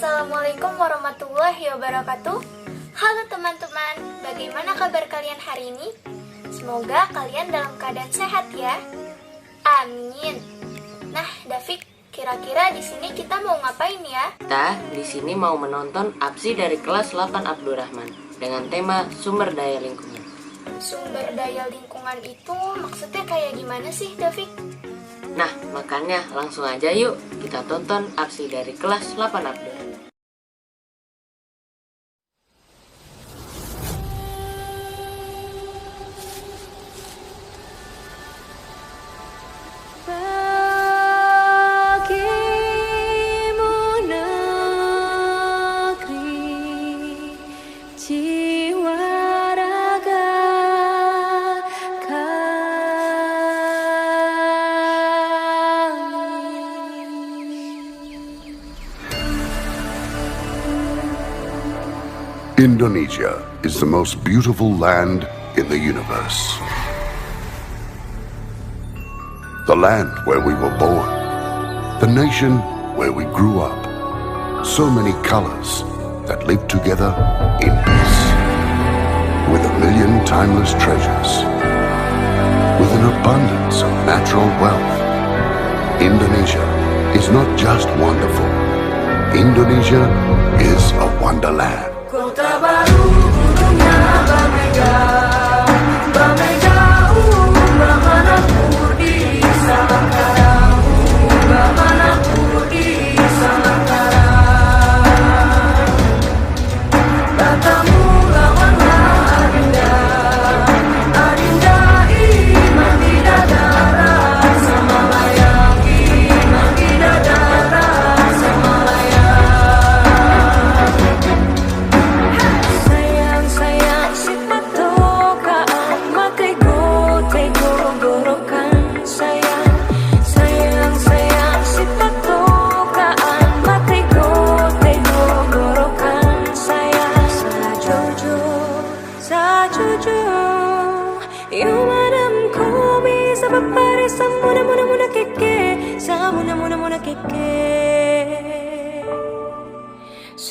Assalamualaikum warahmatullahi wabarakatuh. Halo teman-teman, bagaimana kabar kalian hari ini? Semoga kalian dalam keadaan sehat ya. Amin. Nah, David, kira-kira di sini kita mau ngapain ya? Kita di sini mau menonton absi dari kelas 8 Abdurrahman dengan tema sumber daya lingkungan. Sumber daya lingkungan itu maksudnya kayak gimana sih, David? Nah, makanya langsung aja yuk kita tonton absi dari kelas 8 Abdurrahman. Indonesia is the most beautiful land in the universe. The land where we were born. The nation where we grew up. So many colors that live together in peace. With a million timeless treasures. With an abundance of natural wealth. Indonesia is not just wonderful. Indonesia is a wonderland. Kota baru gunungnya Bamega, Bamega Bamana Purdi Samangkara, Bamana Purdi Samangkara. Batamu lawanlah Adinda, Adinda iman bidadara sama layang, iman bidadara sama layang.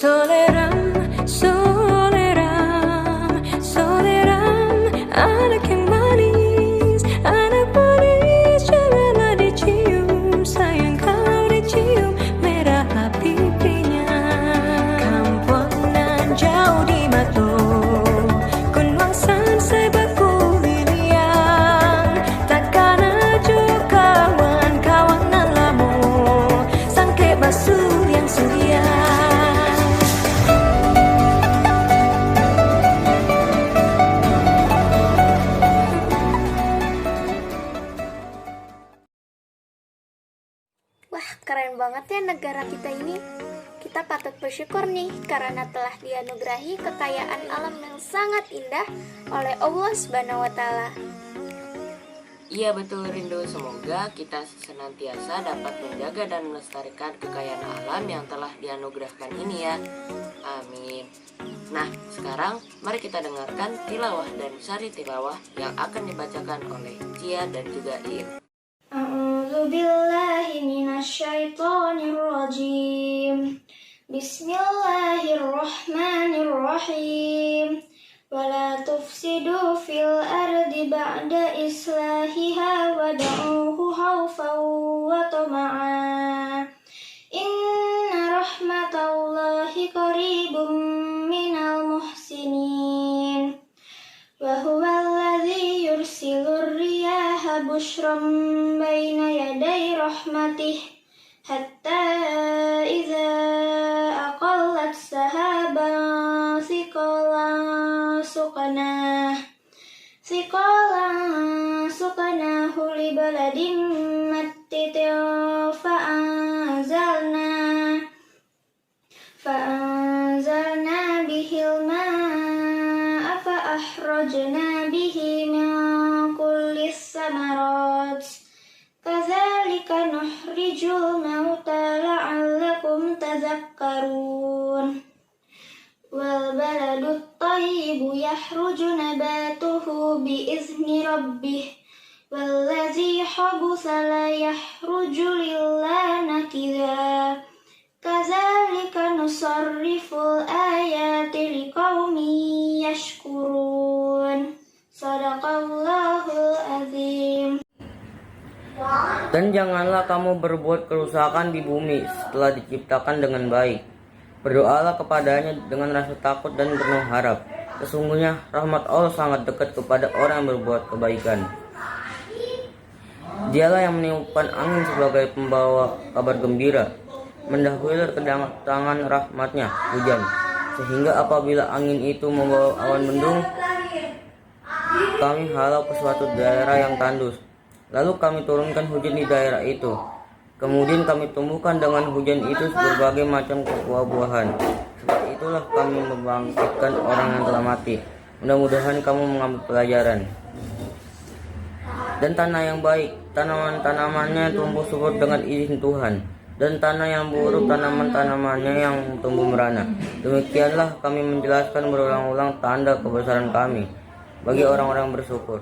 Soleram, soleram, soleram, anak yang manis, janganlah dicium, sayang kalau dicium, merah pipinya. Kampuangan jauh di Batu, Kunwangsan sebaku liliang, takkan aja kawan-kawanan lamu, sangke basuh yang sulia. Wah, keren banget ya negara kita ini. Kita patut bersyukur nih karena telah dianugerahi kekayaan alam yang sangat indah oleh Allah Subhanahu wa Ta'ala. Iya betul Rindu, semoga kita senantiasa dapat menjaga dan melestarikan kekayaan alam yang telah dianugerahkan ini ya. Amin. Nah, sekarang mari kita dengarkan tilawah dan sari tilawah yang akan dibacakan oleh Cia dan juga Iin. A'udzu billahi minasyaitonir rajim. Bismillahirrahmanirrahim. Wala tufsidu fil ardi ba'da islahiha wad'uhu khawfan wa tama'a. Inna rahmatallahi qaribum minal muhsinin. Wa huwa alladhi yursilur riyaha bushran baina yaday rahmatih hatta idza aqallat sahaban thiqalan suqanahu li baladin mattitin fa'anzalna bihil ma'a fa'akhrajna bihi min kullis samarat kadzalika nukhrijul mauta la'allakum tadhakkarun. Wal baladut thayyibu yahruju nabatuhu bi'izni rabbih wallazi khabutha la yahruju illa nakidha kadzalika Dan janganlah kamu berbuat kerusakan di bumi setelah diciptakan dengan baik. Berdoalah kepadanya dengan rasa takut dan penuh harap. Sesungguhnya rahmat Allah sangat dekat kepada orang yang berbuat kebaikan. Dialah yang meniupkan angin sebagai pembawa kabar gembira, mendahului kedatangan rahmatnya, hujan, sehingga apabila angin itu membawa awan mendung, kami halau ke suatu daerah yang tandus. Lalu kami turunkan hujan di daerah itu. Kemudian kami tumbuhkan dengan hujan itu berbagai macam buah-buahan. Sebab itulah kami membangkitkan orang yang telah mati. Mudah-mudahan kamu mengambil pelajaran. Dan tanah yang baik, tanaman-tanamannya tumbuh subur dengan izin Tuhan. Dan tanah yang buruk, tanaman-tanamannya yang tumbuh merana. Demikianlah kami menjelaskan berulang-ulang tanda kebesaran kami bagi orang-orang bersyukur.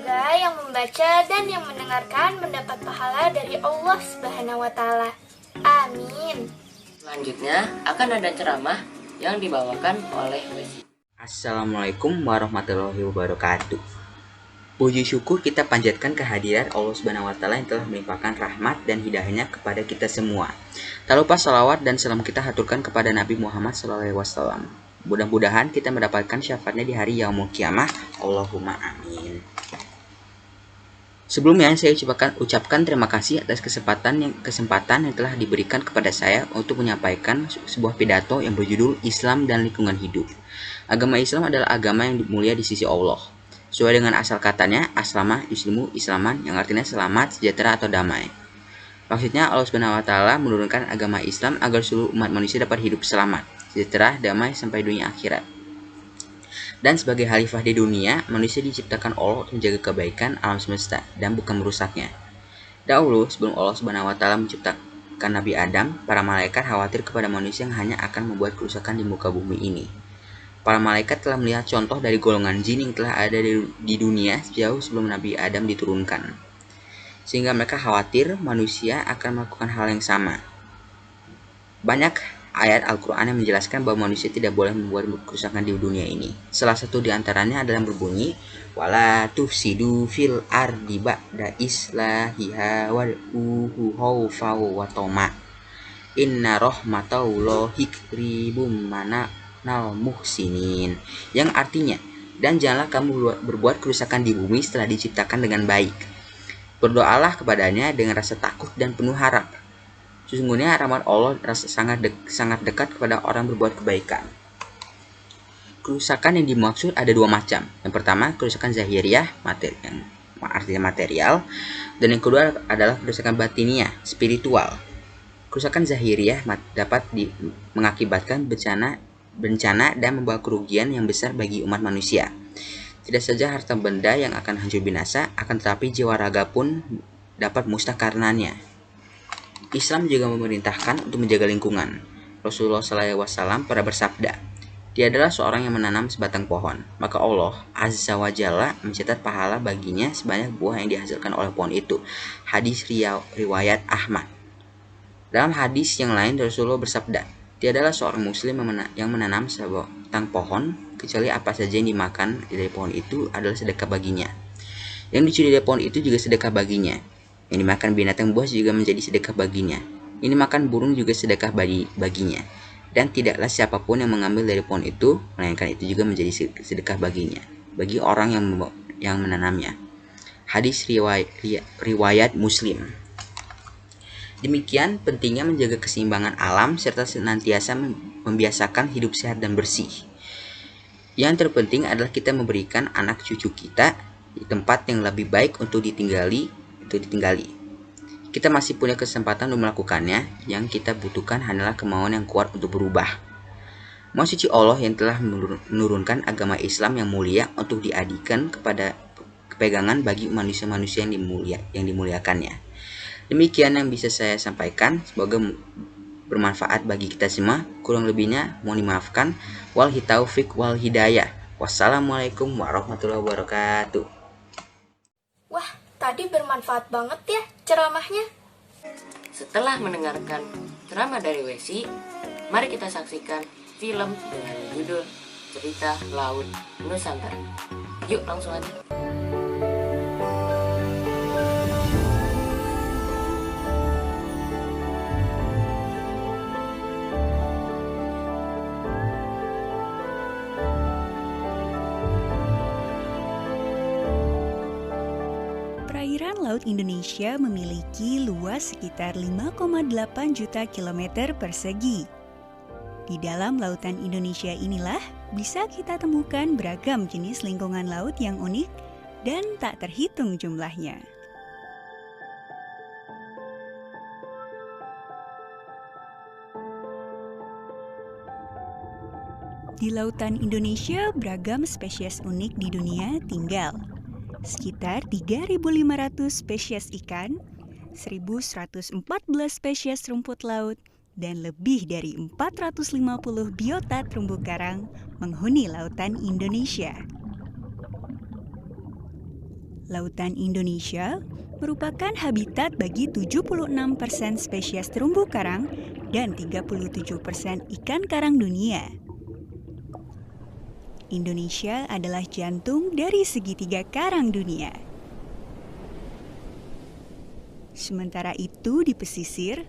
Semoga yang membaca dan yang mendengarkan mendapat pahala dari Allah Subhanahu wa Ta'ala. Amin. Selanjutnya akan ada ceramah yang dibawakan oleh Wesi. Assalamualaikum warahmatullahi wabarakatuh. Puji syukur kita panjatkan kehadiran Allah Subhanahu wa Ta'ala yang telah melimpahkan rahmat dan hidayahnya kepada kita semua. Tak lupa salawat dan salam kita haturkan kepada Nabi Muhammad SAW. Mudah-mudahan kita mendapatkan syafaatnya di hari yaumul kiamah. Allahumma amin. Sebelumnya saya ucapkan terima kasih atas kesempatan yang telah diberikan kepada saya untuk menyampaikan sebuah pidato yang berjudul Islam dan Lingkungan Hidup. Agama Islam adalah agama yang mulia di sisi Allah. Sesuai dengan asal katanya, aslama yuslimu islaman, yang artinya selamat, sejahtera atau damai. Maksudnya Allah Subhanahu wa Ta'ala menurunkan agama Islam agar seluruh umat manusia dapat hidup selamat, sejahtera, damai sampai dunia akhirat. Dan sebagai khalifah di dunia, manusia diciptakan Allah untuk menjaga kebaikan alam semesta dan bukan merusaknya. Dahulu, sebelum Allah Subhanahu wa Ta'ala menciptakan Nabi Adam, para malaikat khawatir kepada manusia yang hanya akan membuat kerusakan di muka bumi ini. Para malaikat telah melihat contoh dari golongan jin yang telah ada di dunia jauh sebelum Nabi Adam diturunkan. Sehingga mereka khawatir manusia akan melakukan hal yang sama. Banyak ayat Al-Quran yang menjelaskan bahwa manusia tidak boleh membuat kerusakan di dunia ini. Salah satu di antaranya adalah berbunyi, wala tufsidu fil ardi ba'da islahiha wad'uhu khawfa wa tama. Inna rahmatallahi qaribum minal muhsinin. Yang artinya, dan janganlah kamu berbuat kerusakan di bumi setelah diciptakan dengan baik. Berdoalah kepadanya dengan rasa takut dan penuh harap. Sesungguhnya rahmat Allah sangat dekat kepada orang berbuat kebaikan. Kerusakan yang dimaksud ada dua macam. Yang pertama, kerusakan zahiriyah, artinya material, dan yang kedua adalah kerusakan batiniah, spiritual. Kerusakan zahiriyah dapat mengakibatkan bencana dan membawa kerugian yang besar bagi umat manusia. Tidak saja harta benda yang akan hancur binasa, akan tetapi jiwa raga pun dapat musnah karenanya. Islam juga memerintahkan untuk menjaga lingkungan. Rasulullah SAW pernah bersabda, "Tiadalah seorang yang menanam sebatang pohon, maka Allah Azza wa Jalla mencatat pahala baginya sebanyak buah yang dihasilkan oleh pohon itu." Hadis riwayat Ahmad. Dalam hadis yang lain Rasulullah bersabda, "Tiadalah seorang muslim yang menanam sebatang pohon, kecuali apa saja yang dimakan dari pohon itu adalah sedekah baginya. Yang dicuri dari pohon itu juga sedekah baginya. Yang dimakan binatang buas juga menjadi sedekah baginya. Yang dimakan burung juga sedekah baginya. Dan tidaklah siapapun yang mengambil dari pohon itu, melainkan itu juga menjadi sedekah baginya, bagi orang yang menanamnya." Hadis riwayat Muslim. Demikian pentingnya menjaga keseimbangan alam serta senantiasa membiasakan hidup sehat dan bersih. Yang terpenting adalah kita memberikan anak cucu kita di tempat yang lebih baik untuk ditinggali. Kita masih punya kesempatan untuk melakukannya. Yang kita butuhkan hanyalah kemauan yang kuat untuk berubah. Mohon suci Allah yang telah menurunkan agama Islam yang mulia untuk diadikan kepada kepegangan bagi manusia-manusia yang dimuliakannya. Demikian yang bisa saya sampaikan. Semoga bermanfaat bagi kita semua. Kurang lebihnya mohon dimaafkan. Wal taufiq wal hidayah. Wassalamualaikum warahmatullahi wabarakatuh. Wah, tadi bermanfaat banget ya ceramahnya. Setelah mendengarkan ceramah dari Wesi, mari kita saksikan film dengan judul Cerita Laut Nusantara. Yuk langsung aja. Perairan Laut Indonesia memiliki luas sekitar 5,8 juta kilometer persegi. Di dalam lautan Indonesia inilah bisa kita temukan beragam jenis lingkungan laut yang unik dan tak terhitung jumlahnya. Di lautan Indonesia, beragam spesies unik di dunia tinggal. Sekitar 3.500 spesies ikan, 1.114 spesies rumput laut, dan lebih dari 450 biota terumbu karang menghuni lautan Indonesia. Lautan Indonesia merupakan habitat bagi 76% spesies terumbu karang dan 37% ikan karang dunia. Indonesia adalah jantung dari segitiga karang dunia. Sementara itu di pesisir,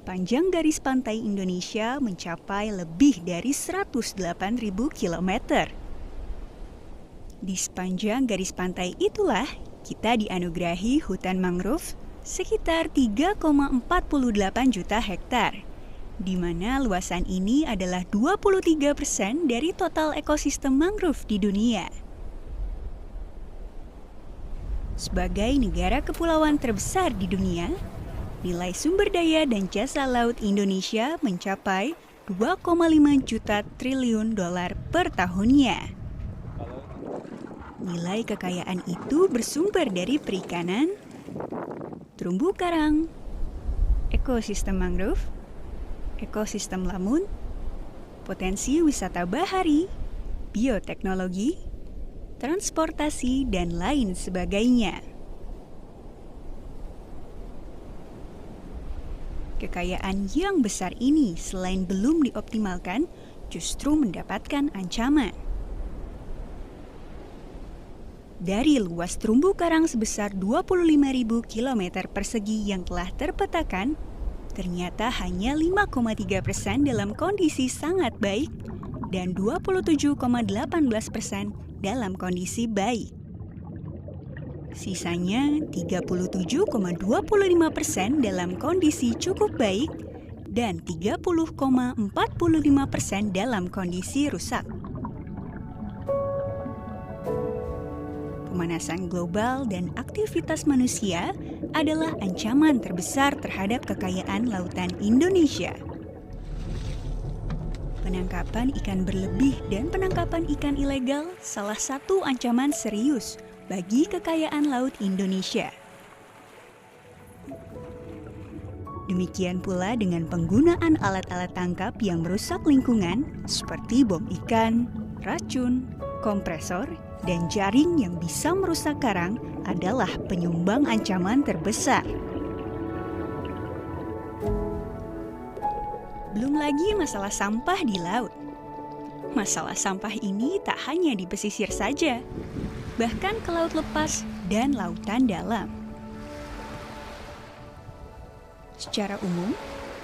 panjang garis pantai Indonesia mencapai lebih dari 108.000 km. Di sepanjang garis pantai itulah kita dianugerahi hutan mangrove sekitar 3,48 juta hektar, di mana luasan ini adalah 23% dari total ekosistem mangrove di dunia. Sebagai negara kepulauan terbesar di dunia, nilai sumber daya dan jasa laut Indonesia mencapai 2,5 juta triliun dolar per tahunnya. Nilai kekayaan itu bersumber dari perikanan, terumbu karang, ekosistem mangrove, ekosistem lamun, potensi wisata bahari, bioteknologi, transportasi, dan lain sebagainya. Kekayaan yang besar ini selain belum dioptimalkan, justru mendapatkan ancaman. Dari luas terumbu karang sebesar 25.000 km persegi yang telah terpetakan, ternyata hanya 5,3% dalam kondisi sangat baik dan 27,18% dalam kondisi baik. Sisanya 37,25% dalam kondisi cukup baik dan 30,45% dalam kondisi rusak. Pemanasan global dan aktivitas manusia adalah ancaman terbesar terhadap kekayaan lautan Indonesia. Penangkapan ikan berlebih dan penangkapan ikan ilegal salah satu ancaman serius bagi kekayaan laut Indonesia. Demikian pula dengan penggunaan alat-alat tangkap yang merusak lingkungan seperti bom ikan, racun, kompresor, dan jaring yang bisa merusak karang adalah penyumbang ancaman terbesar. Belum lagi masalah sampah di laut. Masalah sampah ini tak hanya di pesisir saja, bahkan ke laut lepas dan lautan dalam. Secara umum,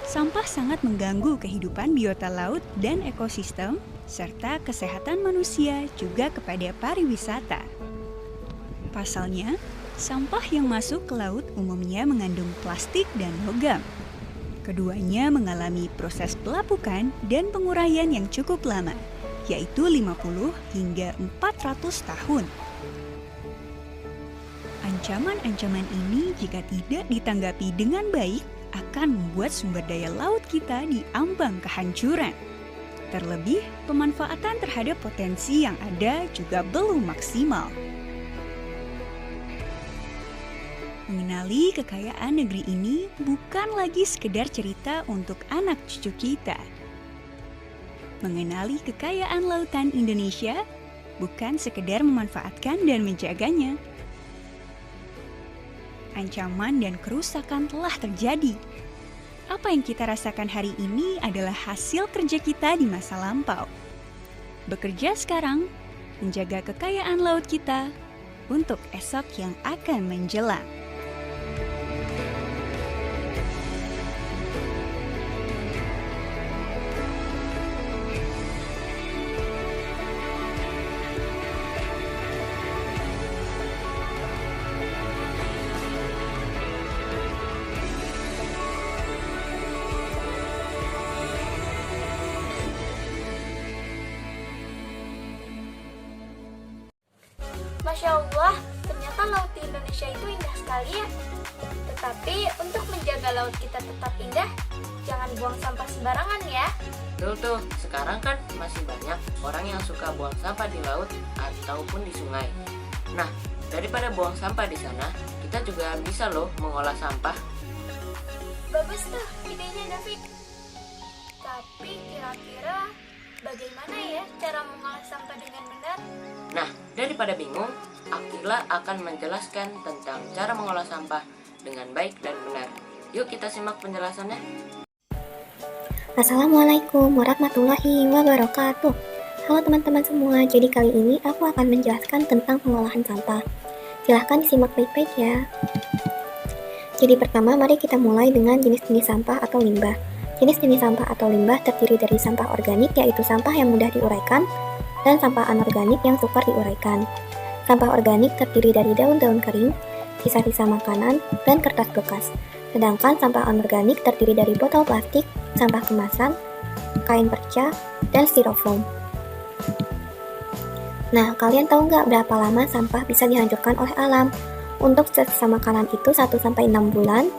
sampah sangat mengganggu kehidupan biota laut dan ekosistem, serta kesehatan manusia juga kepada pariwisata. Pasalnya, sampah yang masuk ke laut umumnya mengandung plastik dan logam. Keduanya mengalami proses pelapukan dan penguraian yang cukup lama, yaitu 50 hingga 400 tahun. Ancaman-ancaman ini jika tidak ditanggapi dengan baik akan membuat sumber daya laut kita diambang kehancuran. Terlebih, pemanfaatan terhadap potensi yang ada juga belum maksimal. Mengenali kekayaan negeri ini bukan lagi sekedar cerita untuk anak cucu kita. Mengenali kekayaan lautan Indonesia bukan sekedar memanfaatkan dan menjaganya. Ancaman dan kerusakan telah terjadi. Apa yang kita rasakan hari ini adalah hasil kerja kita di masa lampau. Bekerja sekarang, menjaga kekayaan laut kita untuk esok yang akan menjelang. Masya Allah, ternyata laut di Indonesia itu indah sekali ya. Tetapi untuk menjaga laut kita tetap indah, jangan buang sampah sembarangan ya. Betul tuh, sekarang kan masih banyak orang yang suka buang sampah di laut ataupun di sungai. Nah, daripada buang sampah di sana, kita juga bisa loh mengolah sampah. Bagus tuh idenya, David. Tapi kira-kira bagaimana ya cara mengolah sampah dengan benar? Nah, daripada bingung, Akila akan menjelaskan tentang cara mengolah sampah dengan baik dan benar. Yuk kita simak penjelasannya. Assalamualaikum warahmatullahi wabarakatuh. Halo teman-teman semua, jadi kali ini aku akan menjelaskan tentang pengolahan sampah. Silahkan disimak baik-baik ya. Jadi pertama, mari kita mulai dengan jenis-jenis sampah atau limbah. Jenis-jenis sampah atau limbah terdiri dari sampah organik, yaitu sampah yang mudah diuraikan, dan sampah anorganik yang sukar diuraikan. Sampah organik terdiri dari daun-daun kering, sisa-sisa makanan, dan kertas bekas. Sedangkan sampah anorganik terdiri dari botol plastik, sampah kemasan, kain perca, dan styrofoam. Nah, kalian tahu nggak berapa lama sampah bisa dihancurkan oleh alam? Untuk sisa makanan itu 1-6 bulan,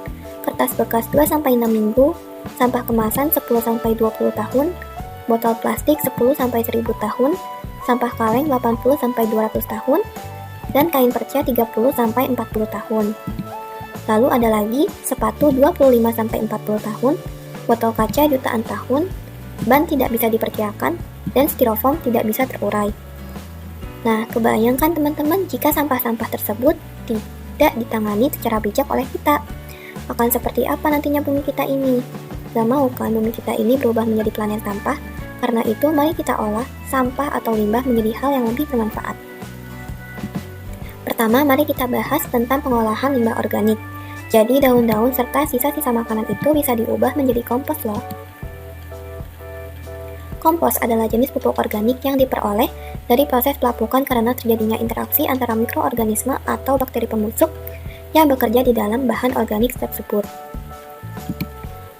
kertas bekas 2-6 minggu, sampah kemasan 10-20 tahun, botol plastik 10-1000 tahun, sampah kaleng 80-200 tahun, dan kain perca 30-40 tahun. Lalu ada lagi sepatu 25-40 tahun, botol kaca jutaan tahun, ban tidak bisa diperkirakan, dan styrofoam tidak bisa terurai. Nah, kebayangkan teman-teman jika sampah-sampah tersebut tidak ditangani secara bijak oleh kita. Akan seperti apa nantinya bumi kita ini? Gak mau kan bumi kita ini berubah menjadi planet sampah? Karena itu, mari kita olah sampah atau limbah menjadi hal yang lebih bermanfaat. Pertama, mari kita bahas tentang pengolahan limbah organik. Jadi, daun-daun serta sisa-sisa makanan itu bisa diubah menjadi kompos loh. Kompos adalah jenis pupuk organik yang diperoleh dari proses pelapukan karena terjadinya interaksi antara mikroorganisme atau bakteri pembusuk yang bekerja di dalam bahan organik tersebut.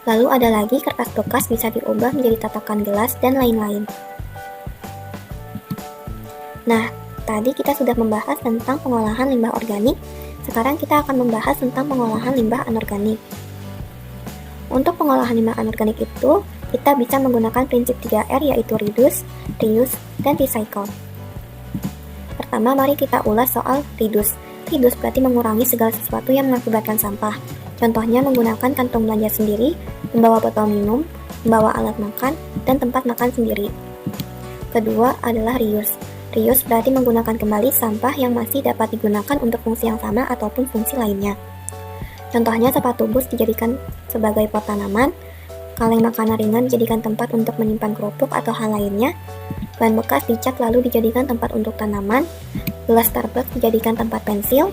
Lalu ada lagi kertas bekas bisa diubah menjadi tatakan gelas dan lain-lain. Nah, tadi kita sudah membahas tentang pengolahan limbah organik. Sekarang kita akan membahas tentang pengolahan limbah anorganik. Untuk pengolahan limbah anorganik itu, kita bisa menggunakan prinsip 3R, yaitu reduce, reuse, dan recycle. Pertama, mari kita ulas soal reduce. Reduce berarti mengurangi segala sesuatu yang mengakibatkan sampah. Contohnya menggunakan kantong belanja sendiri, membawa botol minum, membawa alat makan, dan tempat makan sendiri. Kedua adalah reuse. Reuse berarti menggunakan kembali sampah yang masih dapat digunakan untuk fungsi yang sama ataupun fungsi lainnya. Contohnya sepatu bus dijadikan sebagai pot tanaman, kaleng makanan ringan dijadikan tempat untuk menyimpan kerupuk atau hal lainnya, ban bekas dicat lalu dijadikan tempat untuk tanaman, gelas Starbucks dijadikan tempat pensil,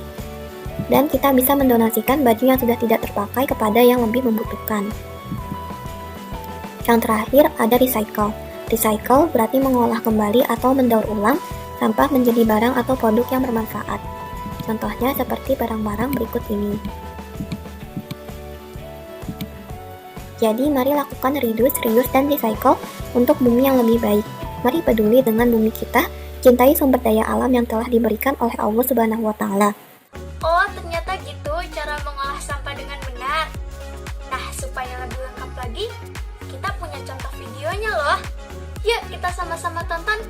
dan kita bisa mendonasikan baju yang sudah tidak terpakai kepada yang lebih membutuhkan. Yang terakhir ada recycle. Recycle berarti mengolah kembali atau mendaur ulang sampah menjadi barang atau produk yang bermanfaat. Contohnya seperti barang-barang berikut ini. Jadi mari lakukan reduce, reuse, dan recycle untuk bumi yang lebih baik. Mari peduli dengan bumi kita, cintai sumber daya alam yang telah diberikan oleh Allah Subhanahu wa Ta'ala. Oh, ternyata gitu cara mengolah sampah dengan benar. Nah, supaya lebih lengkap lagi, kita punya contoh videonya loh. Yuk kita sama-sama tonton.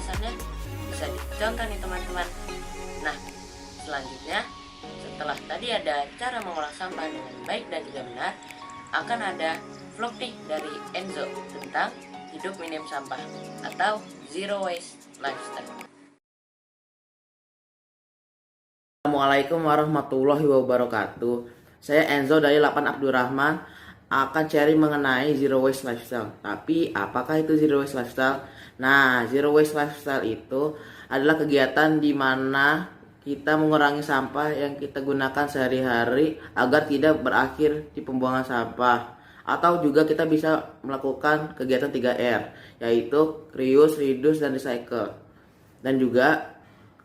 penjelasannya bisa dicontoh nih teman-teman. Nah, selanjutnya setelah tadi ada cara mengolah sampah dengan baik dan juga benar, akan ada vlog nih dari Enzo tentang hidup minim sampah atau zero waste lifestyle. Assalamualaikum warahmatullahi wabarakatuh. Saya Enzo dari 8 Abdurrahman akan sharing mengenai zero waste lifestyle. Tapi apakah itu zero waste lifestyle? Nah, zero waste lifestyle itu adalah kegiatan di mana kita mengurangi sampah yang kita gunakan sehari-hari agar tidak berakhir di pembuangan sampah. Atau juga kita bisa melakukan kegiatan 3R, yaitu reuse, reduce, dan recycle. Dan juga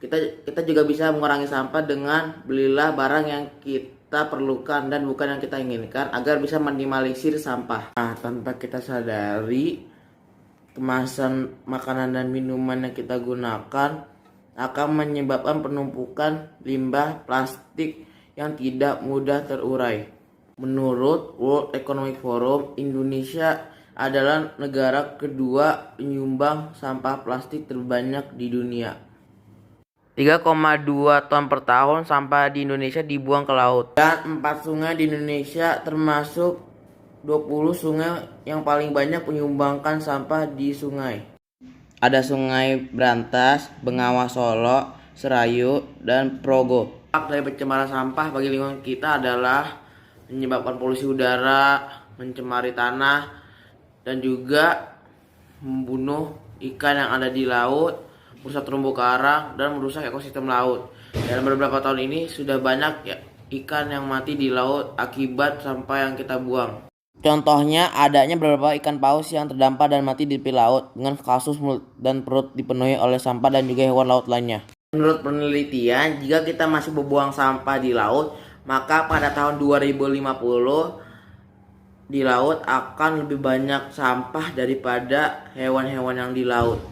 kita juga bisa mengurangi sampah dengan belilah barang yang kita perlukan dan bukan yang kita inginkan agar bisa minimalisir sampah. Nah, tanpa kita sadari, kemasan makanan dan minuman yang kita gunakan akan menyebabkan penumpukan limbah plastik yang tidak mudah terurai. Menurut World Economic Forum, Indonesia adalah negara kedua penyumbang sampah plastik terbanyak di dunia. 3,2 ton per tahun sampah di Indonesia dibuang ke laut. Dan 4 sungai di Indonesia termasuk 20 sungai yang paling banyak menyumbangkan sampah di sungai. Ada Sungai Brantas, Bengawan Solo, Serayu, dan Progo. Dampak dari pencemaran sampah bagi lingkungan kita adalah menyebabkan polusi udara, mencemari tanah, dan juga membunuh ikan yang ada di laut, merusak terumbu karang, dan merusak ekosistem laut. Dalam beberapa tahun ini sudah banyak ikan yang mati di laut akibat sampah yang kita buang. Contohnya adanya beberapa ikan paus yang terdampar dan mati di tepi laut dengan kasus mulut dan perut dipenuhi oleh sampah dan juga hewan laut lainnya. Menurut penelitian, jika kita masih membuang sampah di laut, maka pada tahun 2050 di laut akan lebih banyak sampah daripada hewan-hewan yang di laut.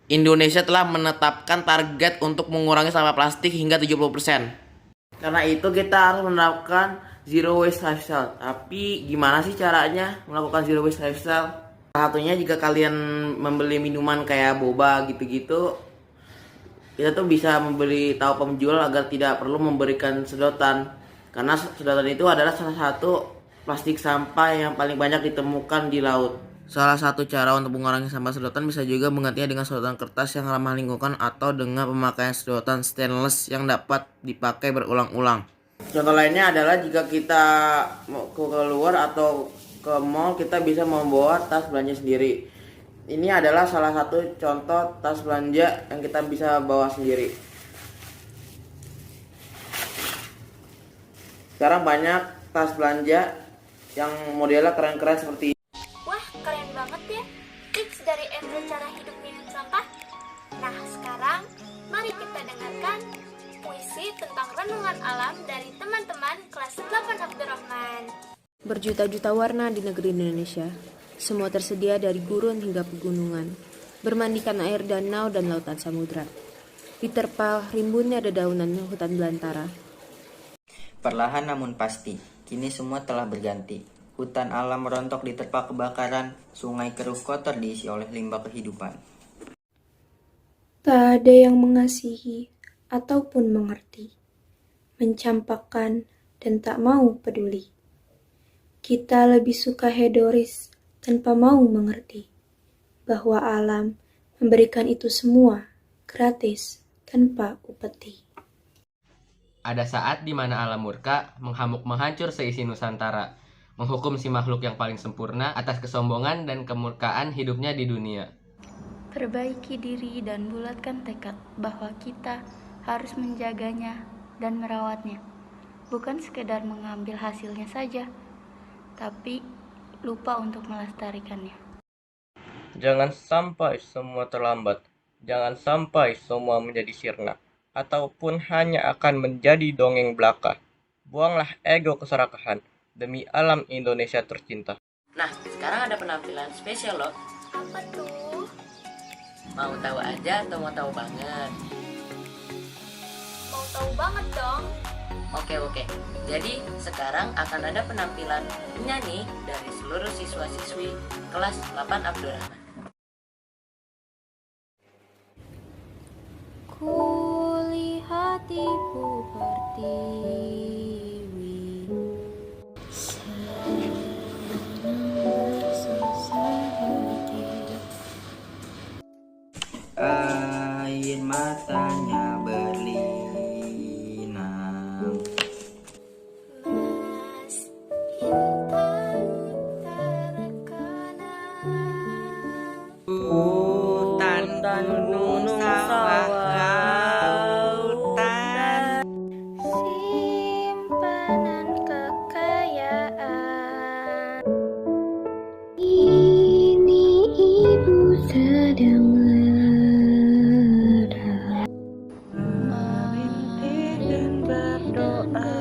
Indonesia telah menetapkan target untuk mengurangi sampah plastik hingga 70%. Karena itu kita harus menerapkan zero waste lifestyle. Tapi gimana sih caranya melakukan zero waste lifestyle? Salah satunya jika kalian membeli minuman kayak boba gitu-gitu, kita tuh bisa memberi tahu penjual agar tidak perlu memberikan sedotan. Karena sedotan itu adalah salah satu plastik sampah yang paling banyak ditemukan di laut. Salah satu cara untuk mengurangi sampah sedotan bisa juga menggantinya dengan sedotan kertas yang ramah lingkungan atau dengan pemakaian sedotan stainless yang dapat dipakai berulang-ulang. Contoh lainnya adalah jika kita mau keluar atau ke mall, kita bisa membawa tas belanja sendiri. Ini adalah salah satu contoh tas belanja yang kita bisa bawa sendiri. Sekarang banyak tas belanja yang modelnya keren-keren seperti ini. Wah, keren banget ya tips dari Enzo cara hidup minim sampah. Nah, sekarang mari kita dengarkan puisi tentang renungan alam dari teman-teman kelas 8 Abdurrahman. Berjuta-juta warna di negeri Indonesia, semua tersedia dari gurun hingga pegunungan, bermandikan air danau dan lautan samudra. Diterpa rimbunnya dedaunan hutan belantara. Perlahan namun pasti, kini semua telah berganti. Hutan alam merontok diterpa kebakaran, sungai keruh kotor diisi oleh limbah kehidupan. Tak ada yang mengasihi ataupun mengerti, mencampakkan dan tak mau peduli. Kita lebih suka hedonis tanpa mau mengerti bahwa alam memberikan itu semua gratis tanpa upeti. Ada saat di mana alam murka menghamuk menghancur seisi Nusantara, menghukum si makhluk yang paling sempurna atas kesombongan dan kemurkaan hidupnya di dunia. Perbaiki diri dan bulatkan tekad bahwa kita harus menjaganya dan merawatnya. Bukan sekedar mengambil hasilnya saja, tapi lupa untuk melestarikannya. Jangan sampai semua terlambat. Jangan sampai semua menjadi sirna, ataupun hanya akan menjadi dongeng belaka. Buanglah ego keserakahan demi alam Indonesia tercinta. Nah, sekarang ada penampilan spesial loh. Apa tuh? Mau tahu aja atau mau tahu banget? Mau tahu banget dong. Oke. Jadi sekarang akan ada penampilan penyanyi dari seluruh siswa-siswi kelas 8 Abdurrahman. Ibu Pertiwi, Air matanya berlinang. Hutan, gunung, sawah, lautan. Simpanan kekayaan. Ini ibu sedang lerah, Merintih dan berdoa.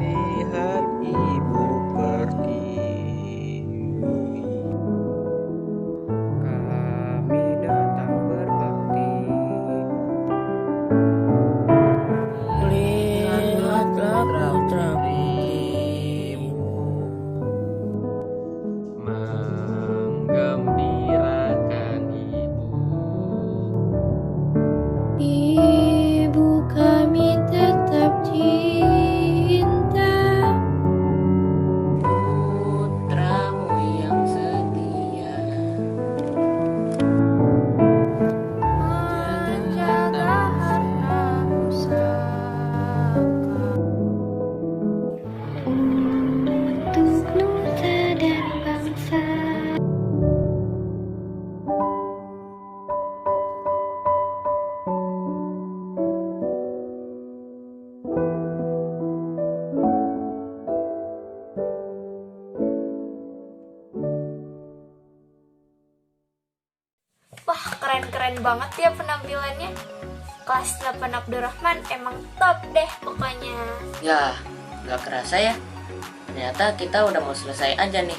Lihat Ibu Pertiwi, kami datang berbakti. Lihatlah putra putrimu, menggembirakan ibu. ibu kami tetap cinta. Putramu yang setia Menjaga harta pusaka untuk nusa dan bangsa. Wah, keren-keren banget ya penampilannya. Kelas 8 Abdurrahman emang top deh pokoknya. Ya, gak kerasa ya. Ternyata kita udah mau selesai aja nih.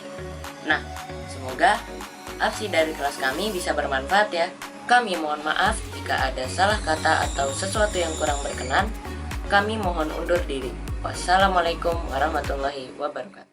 Nah, semoga aksi dari kelas kami bisa bermanfaat ya. Kami mohon maaf jika ada salah kata atau sesuatu yang kurang berkenan. Kami mohon undur diri. Wassalamualaikum warahmatullahi wabarakatuh.